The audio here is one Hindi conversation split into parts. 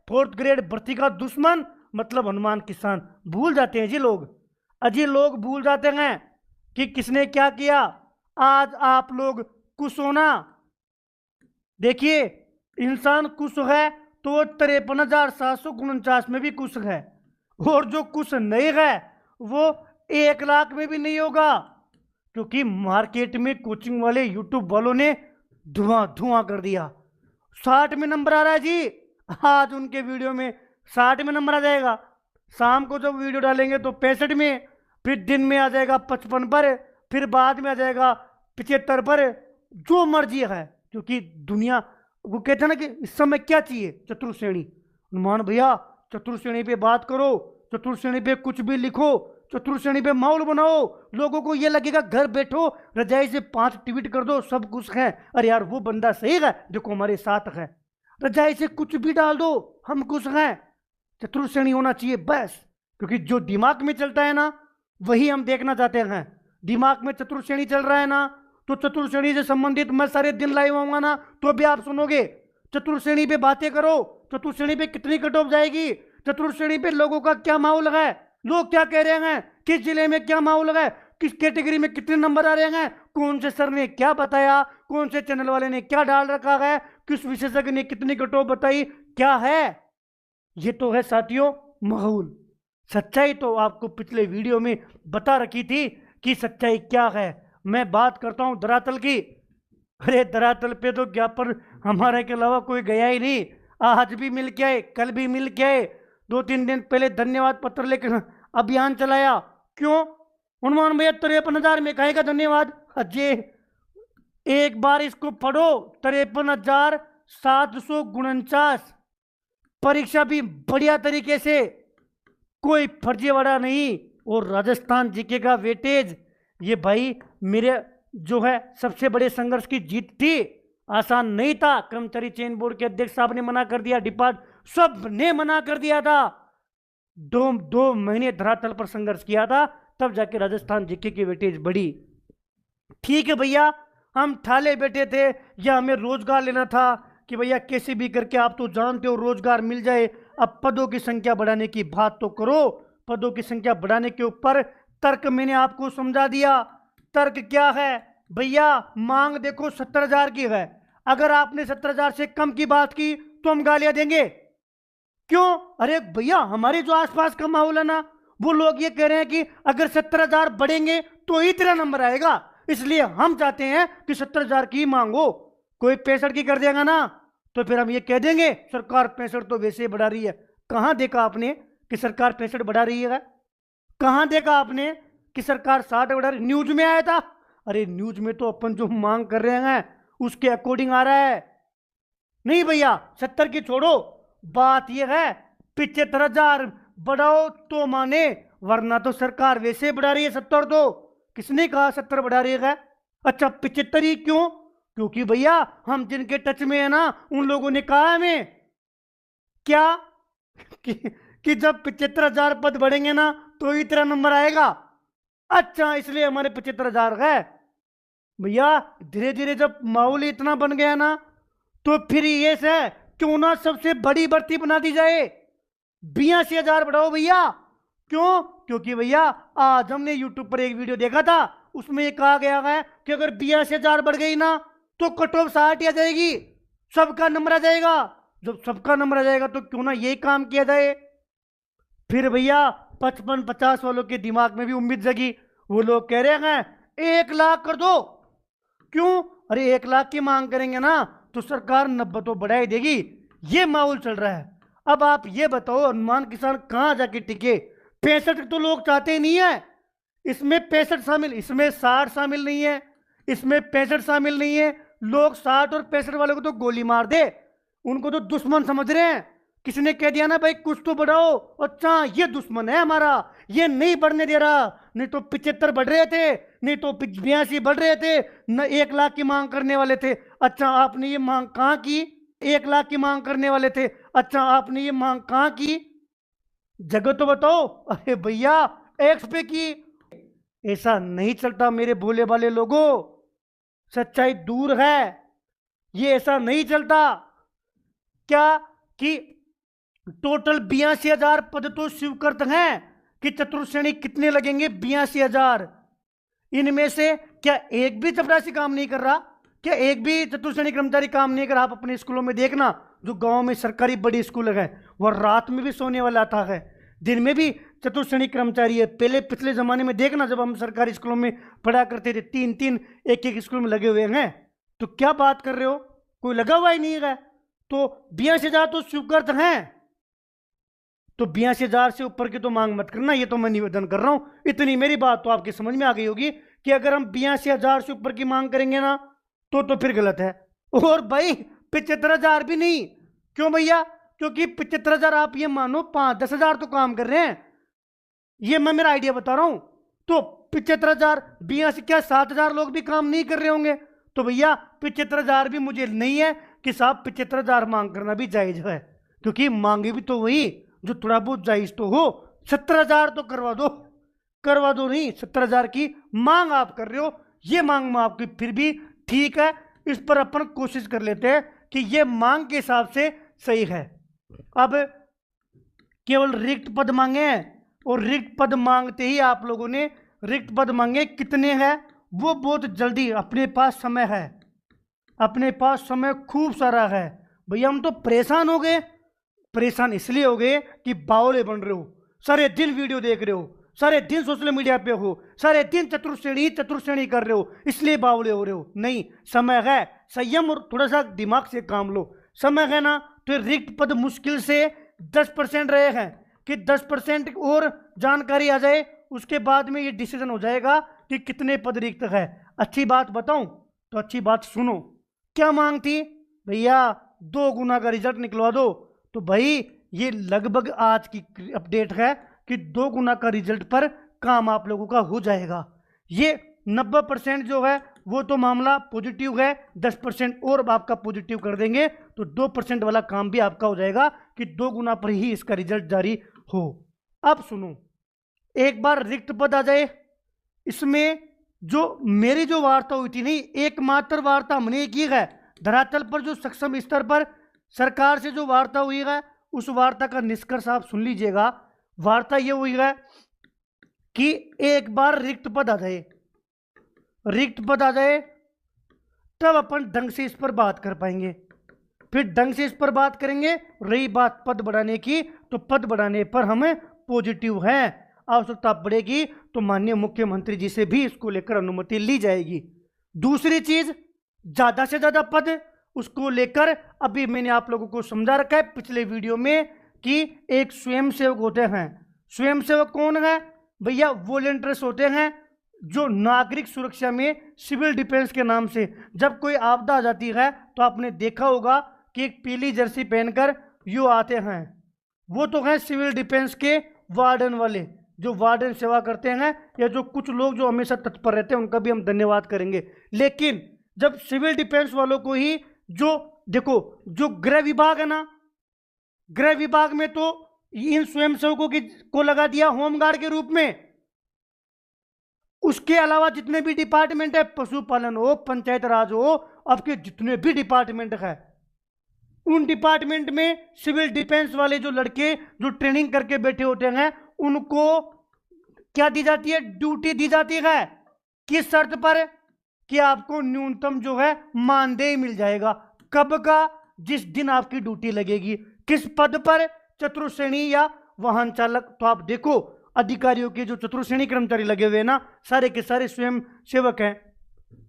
4th ग्रेड भर्ती का दुश्मन मतलब हनुमान किसान। भूल जाते हैं जी लोग, अजी लोग भूल जाते हैं कि किसने क्या किया। आज आप लोग खुश होना, देखिए इंसान खुश है तो 53,749 में भी खुश है, और जो खुश नहीं है वो 1 लाख में भी नहीं होगा, क्योंकि मार्केट में कोचिंग वाले यूट्यूब वालों ने धुआं धुआं कर दिया। 60 में नंबर आ रहा है जी, आज उनके वीडियो में 60 में नंबर आ जाएगा, शाम को जब वीडियो डालेंगे तो 65 में, फिर दिन में आ जाएगा 55 पर, फिर बाद में आ जाएगा 75 पर, जो मर्जी है। क्योंकि दुनिया वो कहते हैं ना कि इस समय क्या चाहिए, चतुर्श्रेणी। हनुमान भैया चतुर्श्रेणी पे बात करो, चतुर्श्रेणी पे कुछ भी लिखो, चतुर्श्रेणी पे माहौल बनाओ, लोगों को ये लगेगा घर बैठो रजाई से 5 ट्वीट कर दो सब खुश है। अरे यार वो बंदा सही है, देखो हमारे साथ है, रजाई से कुछ भी डाल दो हम खुश हैं। चतुर्श्रेणी होना चाहिए बस, क्योंकि जो दिमाग में चलता है ना वही हम देखना चाहते हैं। दिमाग में चतुर्श्रेणी चल रहा है ना, तो चतुर्श्रेणी से संबंधित मैं सारे दिन लाइव आऊंगा ना, तो भी आप सुनोगे। चतुर्श्रेणी पे बातें करो, चतुर्श्रेणी पे कितनी कट ऑफ जाएगी, चतुर्श्रेणी पे लोगों का क्या माहौल है, लोग क्या कह रहे हैं, किस जिले में क्या माहौल है, किस कैटेगरी में कितने नंबर आ रहे हैं, कौन से सर ने क्या बताया, कौन से चैनल वाले ने क्या डाल रखा है, किस विशेषज्ञ ने कितनी कट ऑफ बताई, क्या है ये तो है साथियों माहौल। सच्चाई तो आपको पिछले वीडियो में बता रखी थी कि सच्चाई क्या है। मैं बात करता हूं धरातल की। अरे धरातल पे तो ज्ञापन हमारे के अलावा कोई गया ही नहीं, आज भी मिल के आए, कल भी मिल के आए, 2-3 दिन पहले धन्यवाद पत्र लेकर अभियान चलाया। क्यों हनुमान भैया 53,000 में कहेगा धन्यवाद, अजय एक बार इसको पढ़ो, 53,749। परीक्षा भी बढ़िया तरीके से, कोई फर्जीवाड़ा नहीं। और राजस्थान जीके का वेटेज, ये भाई मेरे जो है सबसे बड़े संघर्ष की जीत थी, आसान नहीं था। कर्मचारी चयन बोर्ड के अध्यक्ष साहब ने मना कर दिया, डिपार्ट सब ने मना कर दिया था, 2 महीने धरातल पर संघर्ष किया था, तब जाके राजस्थान जीके की वेटेज बढ़ी। ठीक है भैया, हम ठाले बैठे थे या हमें रोजगार लेना था कि भैया कैसे भी करके, आप तो जानते हो रोजगार मिल जाए। अब पदों की संख्या बढ़ाने की बात तो करो, पदों की संख्या बढ़ाने के ऊपर तर्क मैंने आपको समझा दिया। तर्क क्या है भैया, मांग देखो 70,000 की है, अगर आपने 70,000 से कम की बात की तो हम गालियां देंगे। क्यों, अरे भैया हमारे जो आसपास का माहौल है ना, वो लोग ये कह रहे हैं कि अगर 70,000 बढ़ेंगे तो ही तेरा नंबर आएगा, इसलिए हम चाहते हैं कि 70,000 की मांगो। कोई 65 की कर देगा ना तो फिर हम ये कह देंगे सरकार 65 तो वैसे ही बढ़ा रही है। कहां देखा आपने कि सरकार 65 बढ़ा रही है, कहां देखा आपने कि सरकार 60 बढ़ा रही, न्यूज में आया था। अरे न्यूज में तो अपन जो मांग कर रहे हैं उसके अकॉर्डिंग आ रहा है। नहीं भैया 70 की छोड़ो, बात यह है 75,000 बढ़ाओ तो माने, वरना तो सरकार वैसे बढ़ा रही है 70। तो किसने कहा 70 बढ़ा रही है? अच्छा 75 ही क्यों? क्योंकि भैया हम जिनके टच में है ना उन लोगों ने कहा हमें क्या कि जब 75,000 पद बढ़ेंगे ना तो ही तेरा नंबर आएगा। अच्छा इसलिए हमारे 75,000 है। भैया धीरे धीरे जब माहौल इतना बन गया ना तो फिर ये है क्यों ना सबसे बड़ी भर्ती बना दी जाए, 82,000 बढ़ाओ भैया। क्यों? क्योंकि भैया आज हमने यूट्यूब पर एक वीडियो देखा था, उसमें ये कहा गया है कि अगर 82,000 बढ़ गई ना तो कट ऑफ 60 आ जाएगी, सबका नंबर आ जाएगा। जब सबका नंबर आ जाएगा तो क्यों ना यही काम किया जाए। फिर भैया 55-50 वालों के दिमाग में भी उम्मीद जगी, वो लोग कह रहे हैं 1 लाख कर दो। क्यों? अरे 1 लाख की मांग करेंगे ना तो सरकार 90 तो बढ़ा ही देगी, ये माहौल चल रहा है। अब आप ये बताओ हनुमान किसान कहां जाके टिके? 65 तो लोग चाहते ही नहीं है, इसमें 65 शामिल, इसमें 60 शामिल नहीं है, इसमें 65 शामिल नहीं है। लोग 60 और 65 वालों को तो गोली मार दे, उनको तो दुश्मन समझ रहे हैं। किसी ने कह दिया ना भाई कुछ तो बढ़ाओ, अच्छा ये दुश्मन है हमारा, ये नहीं बढ़ने दे रहा, नहीं तो 75 बढ़ रहे थे, नहीं तो 82 बढ़ रहे थे, न 1 लाख की मांग करने वाले थे। अच्छा आपने ये मांग कहां की? 1 लाख की मांग करने वाले थे, अच्छा आपने ये मांग कहां की? जगह तो बताओ। अरे भैया एक्स पे की। ऐसा नहीं चलता मेरे भोले वाले लोगों, सच्चाई दूर है, ये ऐसा नहीं चलता। क्या कि टोटल 82,000 पद तो स्वीकृत हैं कि चतुर्थ श्रेणी कितने लगेंगे? 82,000। इनमें से क्या एक भी चपरासी काम नहीं कर रहा? क्या एक भी चतुर्थ श्रेणी कर्मचारी काम नहीं कर रहा? आप अपने स्कूलों में देखना, जो गांव में सरकारी बड़ी स्कूल है, वह रात में भी सोने वाला आता है, दिन में भी चतुर्थ श्रेणी कर्मचारी है। पहले पिछले जमाने में देखना, जब हम सरकारी स्कूलों में पढ़ा करते थे, 3-3 एक स्कूल में लगे हुए हैं। तो क्या बात कर रहे हो, कोई लगा हुआ ही नहीं है। तो 82,000 तो स्वीकृत हैं, तो 82,000 से ऊपर की तो मांग मत करना, ये तो मैं निवेदन कर रहा हूं। इतनी मेरी बात तो आपकी समझ में आ गई होगी कि अगर हम 82,000 से ऊपर की मांग करेंगे ना तो फिर गलत है। और भाई 75,000 भी नहीं। क्यों भैया? क्योंकि 75,000 आप ये मानो 5-10 हजार तो काम कर रहे हैं, ये मैं मेरा आइडिया बता रहा हूं। तो 75,000 82 क्या 7,000 लोग भी काम नहीं कर रहे होंगे? तो भैया 75,000 भी मुझे नहीं है कि साहब 75,000 मांग करना भी जायज है, क्योंकि मांगे भी तो वही जो थोड़ा बहुत जायज तो हो। 70,000 तो करवा दो नहीं, 70,000 की मांग आप कर रहे हो, ये मांग में आपकी फिर भी ठीक है। इस पर अपन कोशिश कर लेते हैं कि ये मांग के हिसाब से सही है। अब केवल रिक्त पद मांगे हैं, और रिक्त पद मांगते ही आप लोगों ने रिक्त पद मांगे कितने हैं वो बहुत जल्दी, अपने पास समय है, अपने पास समय खूब सारा है। भैया हम तो परेशान हो गए। परेशान इसलिए हो गए कि बावले बन रहे हो, सारे दिन वीडियो देख रहे हो, सारे दिन सोशल मीडिया पे हो, सारे दिन चतुर्थ श्रेणी कर रहे हो, इसलिए बावले हो रहे हो। नहीं, समय है, संयम और थोड़ा सा दिमाग से काम लो। समय है ना, तो रिक्त पद मुश्किल से 10% रहे हैं कि 10% और जानकारी आ जाए, उसके बाद में ये डिसीजन हो जाएगा कि कितने पद रिक्त है। अच्छी बात बताऊं तो अच्छी बात सुनो। क्या मांग थी भैया? 2 गुना का रिजल्ट निकलवा दो। तो भाई ये लगभग आज की अपडेट है कि 2 गुना का रिजल्ट पर काम आप लोगों का हो जाएगा। ये 90% जो है वो तो मामला पॉजिटिव है, 10% और आपका पॉजिटिव कर देंगे तो 2% वाला काम भी आपका हो जाएगा कि 2 गुना पर ही इसका रिजल्ट जारी हो। अब सुनो, एक बार रिक्त पद आ जाए, इसमें जो मेरी जो वार्ता हुई थी, नहीं एकमात्र वार्ता हमने की है धरातल पर, जो सक्षम स्तर पर सरकार से जो वार्ता हुई है, उस वार्ता का निष्कर्ष आप सुन लीजिएगा। वार्ता ये हुई है कि एक बार रिक्त पद आ जाए, रिक्त पद आ जाए तब अपन ढंग से इस पर बात कर पाएंगे। फिर ढंग से इस पर बात करेंगे। रही बात पद बढ़ाने की, तो पद बढ़ाने पर हमें पॉजिटिव है, आवश्यकता पड़ेगी तो माननीय मुख्यमंत्री जी से भी इसको लेकर अनुमति ली जाएगी। दूसरी चीज, ज्यादा से ज्यादा पद, उसको लेकर अभी मैंने आप लोगों को समझा रखा है पिछले वीडियो में कि एक स्वयंसेवक होते हैं। स्वयंसेवक कौन है भैया? वॉलंटियर्स होते हैं जो नागरिक सुरक्षा में सिविल डिफेंस के नाम से, जब कोई आपदा आ जाती है तो आपने देखा होगा कि एक पीली जर्सी पहनकर यू आते हैं, वो तो हैं सिविल डिफेंस के वार्डन वाले, जो वार्डन सेवा करते हैं, या जो कुछ लोग जो हमेशा तत्पर रहते हैं, उनका भी हम धन्यवाद करेंगे। लेकिन जब सिविल डिफेंस वालों को ही जो देखो, जो गृह विभाग है ना, गृह विभाग में तो इन स्वयंसेवकों को लगा दिया होमगार्ड के रूप में। उसके अलावा जितने भी डिपार्टमेंट है, पशुपालन हो, पंचायत राज हो, आपके जितने भी डिपार्टमेंट है, उन डिपार्टमेंट में सिविल डिफेंस वाले जो लड़के जो ट्रेनिंग करके बैठे होते हैं, उनको क्या दी जाती है? ड्यूटी दी जाती है। किस शर्त पर? कि आपको न्यूनतम जो है मानदेय मिल जाएगा। कब का? जिस दिन आपकी ड्यूटी लगेगी। किस पद पर? चतुर्थ श्रेणी या वाहन चालक। तो आप देखो, अधिकारियों के जो चतुर्थ श्रेणी कर्मचारी लगे हुए ना, सारे के सारे स्वयं सेवक हैं।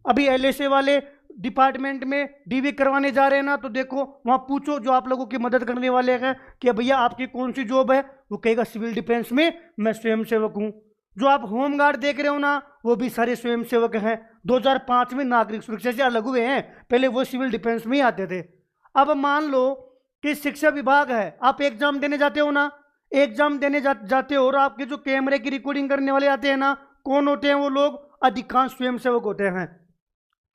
अभी एलएसए वाले डिपार्टमेंट में डीवी करवाने जा रहे हैं ना, तो देखो वहां पूछो जो आप लोगों की मदद करने वाले हैं कि भैया आपकी कौन सी जॉब है, वो कहेगा सिविल डिफेंस में मैं स्वयं सेवक हूं। जो आप होमगार्ड देख रहे हो ना, वो भी सारे स्वयं सेवक हैं। 2005 में नागरिक सुरक्षा से अलग हुए हैं, पहले वो सिविल डिफेंस में ही आते थे। अब मान लो कि शिक्षा विभाग है, आप एग्जाम देने जाते हो ना, एग्जाम देने जाते हो और आपके जो कैमरे की रिकॉर्डिंग करने वाले आते हैं ना, कौन होते हैं वो लोग? अधिकांश स्वयंसेवक होते हैं,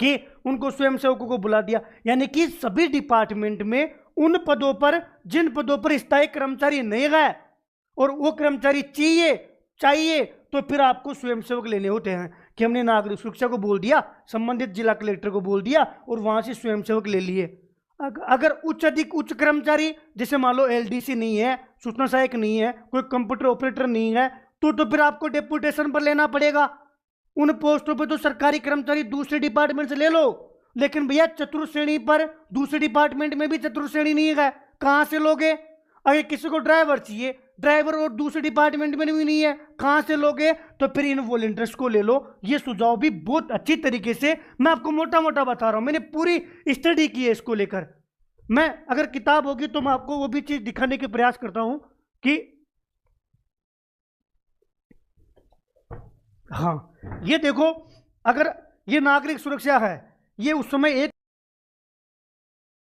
कि उनको स्वयंसेवकों को बुला दिया। यानी कि सभी डिपार्टमेंट में उन पदों पर, जिन पदों पर स्थायी कर्मचारी नहीं गए और वो कर्मचारी चाहिए तो फिर आपको स्वयंसेवक लेने होते हैं। कि हमने नागरिक सुरक्षा को बोल दिया, संबंधित जिला कलेक्टर को बोल दिया और वहां से स्वयंसेवक ले लिए। अगर अधिक उच्च कर्मचारी, जैसे मान लो एलडीसी नहीं है, सूचना सहायक नहीं है, कोई कंप्यूटर ऑपरेटर नहीं है, तो फिर आपको डेपुटेशन पर लेना पड़ेगा। उन पोस्टों पे तो सरकारी कर्मचारी दूसरे डिपार्टमेंट से ले लो, लेकिन भैया चतुर्थ श्रेणी पर दूसरे डिपार्टमेंट में भी चतुर्थ श्रेणी नहीं है, कहां से लोगे? अगर किसी को ड्राइवर चाहिए, ड्राइवर और दूसरे डिपार्टमेंट में भी नहीं है, कहां से लोगे? तो फिर इन वॉलंटियर्स को ले लो। ये सुझाव भी बहुत अच्छी तरीके से मैं आपको मोटा मोटा बता रहा हूं, मैंने पूरी स्टडी की है इसको लेकर। मैं अगर किताब होगी तो मैं आपको वो भी चीज दिखाने के प्रयास करता हूं कि हाँ, ये देखो, अगर ये नागरिक सुरक्षा है, ये उस समय एक